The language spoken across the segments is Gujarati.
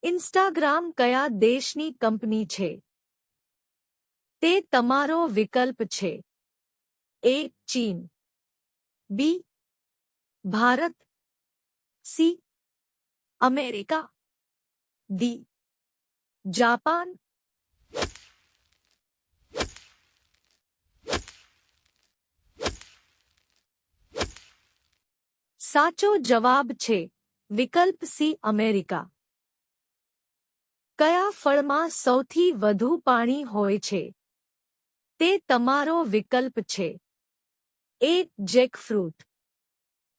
ઇન્સ્ટાગ્રામ કયા દેશની કંપની છે? તે તમારો વિકલ્પ છે. એ. ચીન, B. Bharat, C. America, D. Japan. સાચો જવાબ છે વિકલ્પ સી અમેરિકા. કયા ફળમાં સૌથી વધુ પાણી હોય છે? તે તમારો વિકલ્પ છે. એ. જેકફ્રૂટ,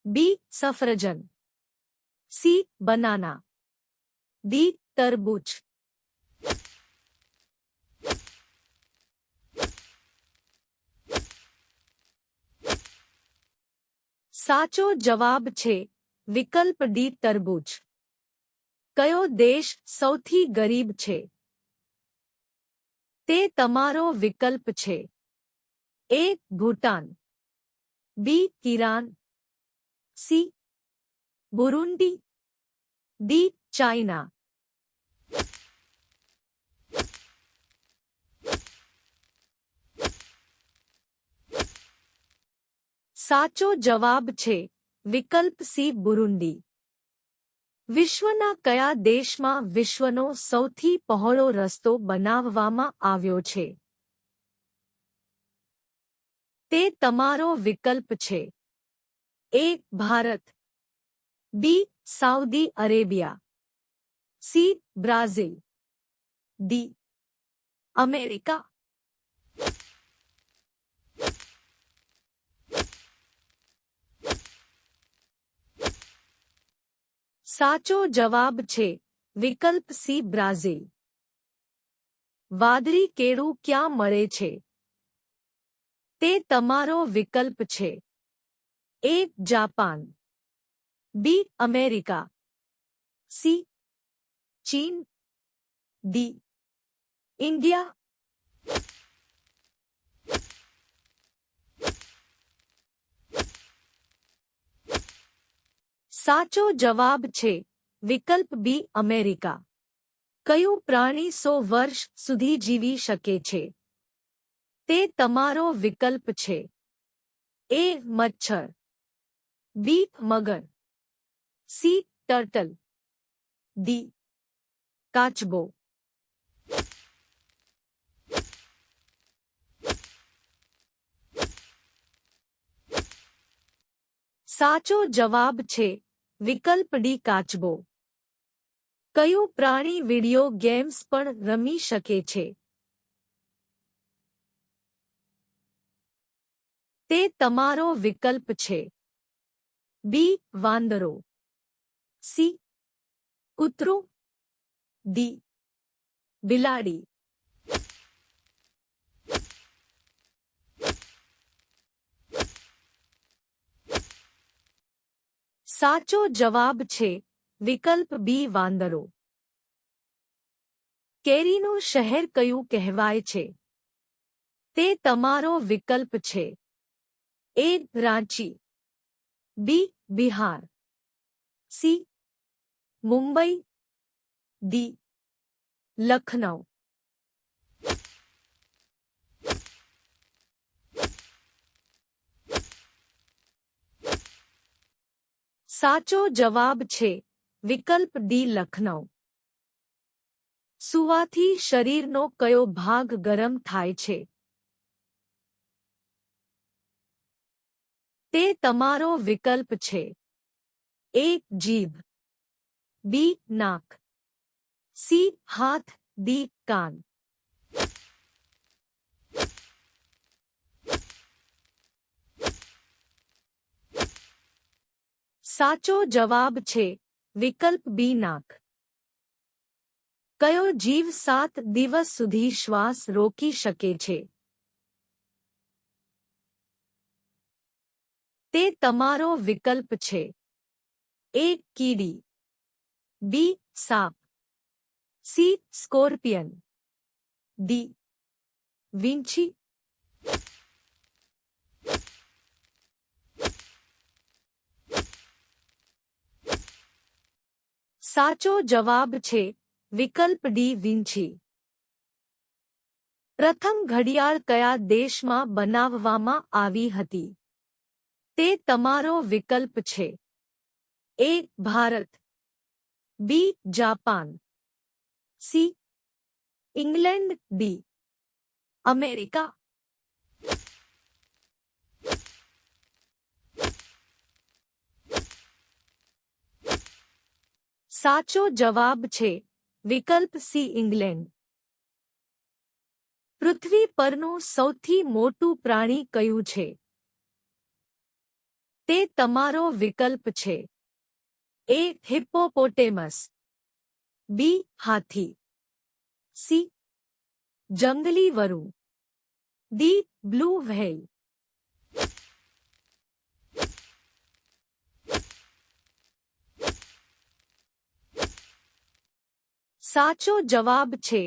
બી. સફરજન, સી. Banana, D. તરબૂચ. સાચો જવાબ છે વિકલ્પ ડી. તરબૂચ. કયો દેશ સૌથી ગરીબ છે? તે તમારો વિકલ્પ છે. A. Bhutan, B. Iran, C. Burundi, D. China. સાચો જવાબ છે વિકલ્પ સી. બુરુંડી. વિશ્વના કયા દેશમાં વિશ્વનો સૌથી પહોળો રસ્તો બનાવવામાં આવ્યો છે? તે તમારો વિકલ્પ છે. A. Bharat, B. Saudi Arabia, C. Brazil, D. America. સાચો જવાબ છે વિકલ્પ સી. બ્રાઝિલ. વાદળી કેળું ક્યાં મળે છે? તે તમારો વિકલ્પ છે. A. Japan, B. America, C. ચીન, ડી. ઇન્ડિયા. સાચો જવાબ છે વિકલ્પ બી. અમેરિકા. કયું પ્રાણી 100 વર્ષ સુધી જીવી શકે છે? તે તમારો વિકલ્પ છે. એ. મચ્છર, બી. મગર, સી. Turtle, D. કાચબો. સાચો જવાબ છે વિકલ્પ ડી. કાચબો. કયું પ્રાણી વિડિયો ગેમ્સ પણ રમી શકે છે? તે તમારો વિકલ્પ છે. બી. વાંદરો, સી. કૂતરું, ડી. બિલાડી. સાચો જવાબ છે વિકલ્પ બી. વાંદરો. કેરીનું શહેર કયું કહેવાય છે? તે તમારો વિકલ્પ છે. એ. રાંચી, બી. બિહાર, સી. મુંબઈ, ડી. લખનઉ. સાચો જવાબ છે વિકલ્પ ડી. લખનઉ. સૂવાથી શરીરનો કયો ભાગ ગરમ થાય છે? તે તમારો વિકલ્પ છે. એ. જીભ, બી. નાક, સી. હાથ, ડી. કાન. સાચો જવાબ છે વિકલ્પ બી. નાક. કયો જીવ 7 દિવસ સુધી શ્વાસ રોકી શકે છે? તે તમારો વિકલ્પ છે. એ. કીડી, બી. સાપ, સી. Scorpion, D. વીંછી. સાચો જવાબ છે વિકલ્પ ડી વિંછી. પ્રથમ ઘડિયાળ કયા દેશમાં બનાવવામાં આવી હતી? તે તમારો વિકલ્પ છે. A Bharat, B Japan, C England, D America. સાચો જવાબ છે વિકલ્પ સી ઇંગ્લેન્ડ. પૃથ્વી પરનું સૌથી મોટું પ્રાણી કયું છે? તે તમારો વિકલ્પ છે. એ હિપ્પોપોટેમસ, બી હાથી, સી જંગલી વરુ, ડી બ્લુ વ્હેલ. સાચો જવાબ છે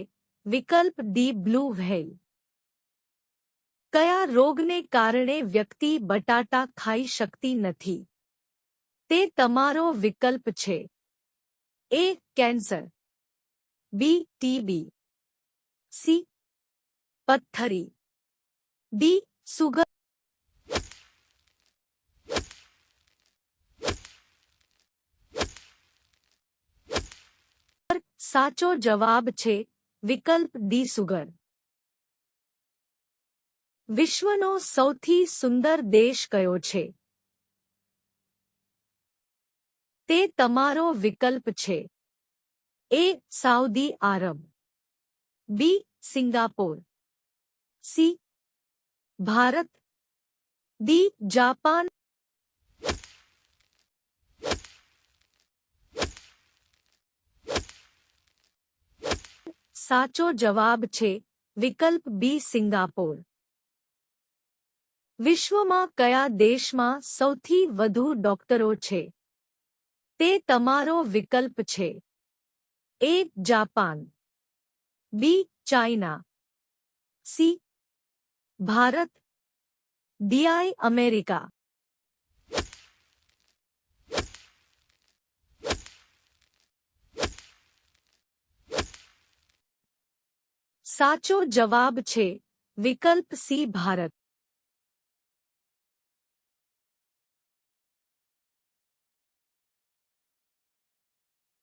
વિકલ્પ ડી બ્લુ વ્હેલ. કયા રોગને કારણે વ્યક્તિ બટાટા ખાઈ શકતી નથી? તે તમારો વિકલ્પ છે. એ કેન્સર, બી ટીબી, સી પથ્થરી, ડી સુગર. સાચો જવાબ છે વિકલ્પ ડી સુગર. વિશ્વનો સૌથી સુંદર દેશ કયો છે? તે તમારો વિકલ્પ છે. A Saudi Arab, B Singapore, C Bharat, D Japan. સાચો જવાબ છે વિકલ્પ બી સિંગાપોર. વિશ્વમાં કયા દેશમાં સૌથી વધુ ડોક્ટરો છે? તે તમારો વિકલ્પ છે. A Japan, B China, C Bharat, D America. સાચો જવાબ છે વિકલ્પ સી ભારત.